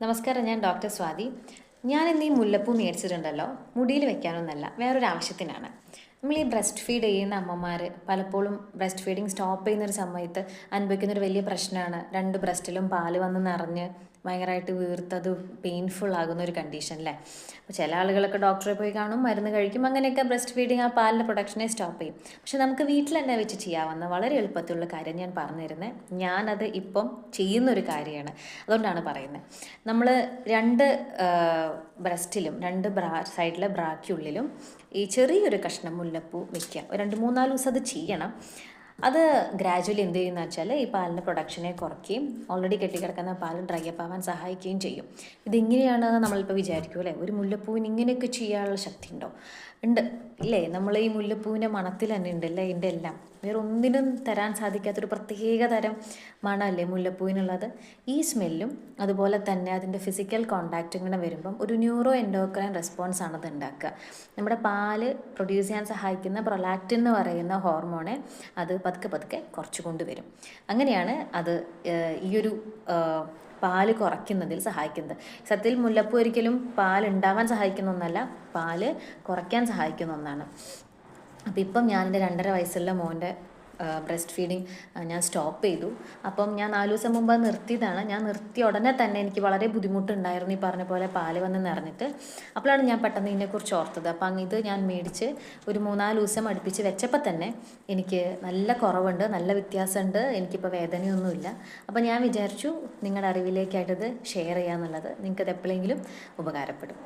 നമസ്കാരം, ഞാൻ ഡോക്ടർ സ്വാതി. ഞാൻ ഇന്ന് ഈ മുല്ലപ്പൂ മേടിച്ചിട്ടുണ്ടല്ലോ, മുടിയിൽ വെക്കാനൊന്നല്ല, വേറൊരു ആവശ്യത്തിനാണ്. നമ്മൾ ഈ ബ്രസ്റ്റ് ഫീഡ് ചെയ്യുന്ന അമ്മമാർ പലപ്പോഴും ബ്രസ്റ്റ് ഫീഡിങ് സ്റ്റോപ്പ് ചെയ്യുന്നൊരു സമയത്ത് അനുഭവിക്കുന്നൊരു വലിയ പ്രശ്നമാണ് രണ്ട് ബ്രസ്റ്റിലും പാല് വന്ന് നിറഞ്ഞ് ഭയങ്കരമായിട്ട് വീർത്തത് പെയിൻഫുൾ ആകുന്ന ഒരു കണ്ടീഷൻ അല്ലേ. അപ്പോൾ ചില ആളുകളൊക്കെ ഡോക്ടറെ പോയി കാണും, മരുന്ന് കഴിക്കും, അങ്ങനെയൊക്കെ ബ്രസ്റ്റ് ഫീഡിങ് ആ പാലിൻ്റെ പ്രൊഡക്ഷനെ സ്റ്റോപ്പ് ചെയ്യും. പക്ഷെ നമുക്ക് വീട്ടിൽ തന്നെ വെച്ച് ചെയ്യാവുന്ന വളരെ എളുപ്പത്തിലുള്ള കാര്യം ഞാൻ പറഞ്ഞു തരുന്നത്. ഞാനത് ഇപ്പം ചെയ്യുന്നൊരു കാര്യമാണ്, അതുകൊണ്ടാണ് പറയുന്നത്. നമ്മൾ രണ്ട് ബ്രസ്റ്റിലും സൈഡിലെ ബ്രാക്കുള്ളിലും ഈ ചെറിയൊരു കഷ്ണം മുല്ലപ്പൂ വെക്കുക. ഒരു 2-3-4 ദിവസം അത് ചെയ്യണം. അത് ഗ്രാജുവലി എന്ത് ചെയ്യുന്ന വെച്ചാൽ ഈ പാലിൻ്റെ പ്രൊഡക്ഷനെ കുറയ്ക്കുകയും ഓൾറെഡി കെട്ടിക്കിടക്കുന്ന പാൽ ഡ്രൈ അപ്പ് ആവാൻ സഹായിക്കുകയും ചെയ്യും. ഇതെങ്ങനെയാണെന്ന് നമ്മളിപ്പോൾ വിചാരിക്കും അല്ലേ, ഒരു മുല്ലപ്പൂവിന് ഇങ്ങനെയൊക്കെ ചെയ്യാനുള്ള ശക്തി ഉണ്ടോ? ഉണ്ട് ഇല്ലേ. നമ്മൾ ഈ മുല്ലപ്പൂവിൻ്റെ മണത്തിൽ തന്നെ ഉണ്ട് അല്ലേ ഇതിൻ്റെ എല്ലാം. വേറെ ഒന്നിനും തരാൻ സാധിക്കാത്തൊരു പ്രത്യേക തരം മണമല്ലേ മുല്ലപ്പൂവിനുള്ളത്. ഈ സ്മെല്ലും അതുപോലെ തന്നെ അതിൻ്റെ ഫിസിക്കൽ കോണ്ടാക്റ്റും ഇങ്ങനെ വരുമ്പം ഒരു ന്യൂറോ എൻഡോക്രൈൻ റെസ്പോൺസ് ആണ് അത് ഉണ്ടാക്കുക. നമ്മുടെ പാല് പ്രൊഡ്യൂസ് ചെയ്യാൻ സഹായിക്കുന്ന പ്രൊലാക്റ്റിൻ എന്ന് പറയുന്ന ഹോർമോണെ അത് പതുക്കെ പതുക്കെ കുറച്ച് കൊണ്ടുവരും. അങ്ങനെയാണ് അത് ഈയൊരു പാല് കുറയ്ക്കുന്നതിൽ സഹായിക്കുന്നത്. സത്യത്തിൽ മുല്ലപ്പൂ ഒരിക്കലും പാലുണ്ടാവാൻ സഹായിക്കുന്ന ഒന്നല്ല, പാല് കുറയ്ക്കാൻ സഹായിക്കുന്ന ഒന്നാണ്. അപ്പം ഇപ്പം ഞാൻ എൻ്റെ 2.5 വയസ്സുള്ള മോൻ്റെ ബ്രസ്റ്റ് ഫീഡിങ് ഞാൻ സ്റ്റോപ്പ് ചെയ്തു. അപ്പം ഞാൻ 4 ദിവസം മുമ്പ് നിർത്തിയതാണ്. ഞാൻ നിർത്തിയ ഉടനെ തന്നെ എനിക്ക് വളരെ ബുദ്ധിമുട്ടുണ്ടായിരുന്നു, ഈ പറഞ്ഞ പോലെ പാല് വന്ന് നിറഞ്ഞിട്ട്. അപ്പോഴാണ് ഞാൻ പെട്ടെന്ന് ഇതിനെക്കുറിച്ച് ഓർത്തത്. അപ്പം ഇത് ഞാൻ മേടിച്ച് ഒരു 3-4 ദിവസം അടുപ്പിച്ച് വെച്ചപ്പോൾ തന്നെ എനിക്ക് നല്ല കുറവുണ്ട്, നല്ല വ്യത്യാസമുണ്ട്, എനിക്കിപ്പോൾ വേദനയൊന്നുമില്ല. അപ്പം ഞാൻ വിചാരിച്ചു നിങ്ങളുടെ അറിവിലേക്കായിട്ടത് ഷെയർ ചെയ്യാമെന്നുള്ളത്. നിങ്ങൾക്കത് എപ്പോഴെങ്കിലും ഉപകാരപ്പെടും.